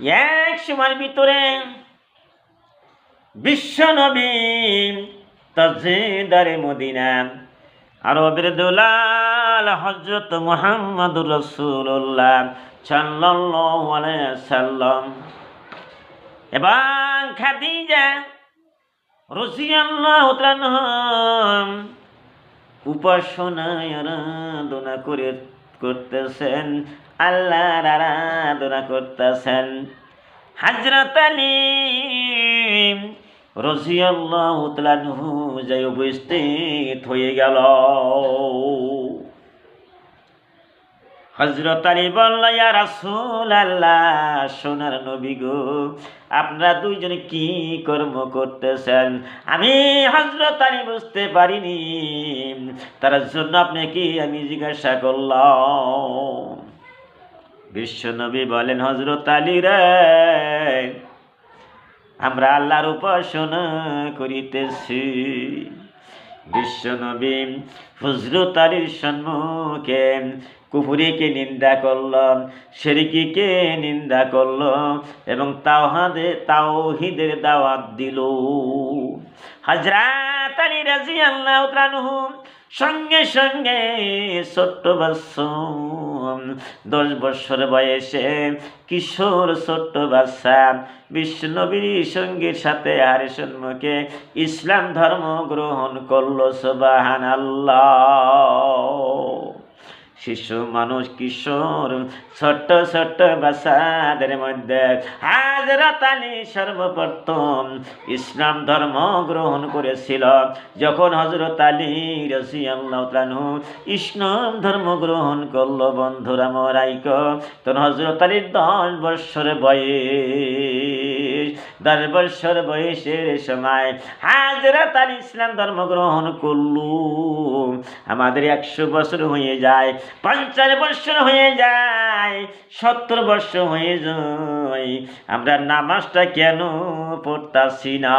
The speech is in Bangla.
এক সময়ের ভিতরে বিশ্ব নবী তাজদারে মদিনা আরবের দুলাল হযরত মুহাম্মদুর রাসূলুল্লাহ সাল্লাল্লাহু আলাইহি ওয়াসাল্লাম এবং খাদিজা রাদিয়াল্লাহু তাআলা উপাসনায় আরাধনা করতেছেন, আল্লাহর আরাধনা করতেছেন। হযরত আলী রাদিয়াল্লাহু তাআলা যাই উপস্থিত হয়ে গেল। হযরত আলী বলল, ইয়া রাসূলুল্লাহ, সোনার নবী গো, আপনারা দুইজনে কি কর্ম করতেছেন? আমি হযরত আলী বুঝতে পারিনি, তার জন্য আপনাকে আমি জিজ্ঞাসা করলাম। বিশ্ব নবী বলেন, হযরত আলী রে, আমরা আল্লাহর উপাসনা করিতেছি। বিশ্ব নবী হযরত আলীর সম্মুখে কুফরিকে নিন্দা করল, শিরকিকে নিন্দা করল এবং তাওহীদের দাওয়াত দিল। হযরত আলী রাদিয়াল্লাহু তাআলা সঙ্গে সঙ্গে ছোট্ট বাচ্চা 10 বছর বয়সে কিশোর ছোট্ট বাচ্চা বিশ্ব নবীর সঙ্গীর সাথে আর সম্মুখে ইসলাম ধর্ম গ্রহণ করলো। সুবহানাল্লাহ। শিশু মানুষ, কিশোর, ছোট্ট ছোট্ট বাচ্চাদের মধ্যে হযরত আলী সর্বপ্রথম ইসলাম ধর্ম গ্রহণ করেছিল। যখন হযরত আলী রাদিয়াল্লাহু তাআলা ইসলাম ধর্ম গ্রহণ করলো, বন্ধুরা মরাইক, তখন হযরত আলীর 10 বছর বয়স। 10 বছর বয়সের সময় হযরত আলী ইসলাম ধর্ম গ্রহণ করলো। আমাদের 100 বছর হয়ে যায়, 50 বছর হয়ে যায়, 70 বছর হয়ে যায়, আমরা নামাজটা কেন পড়তাছি না?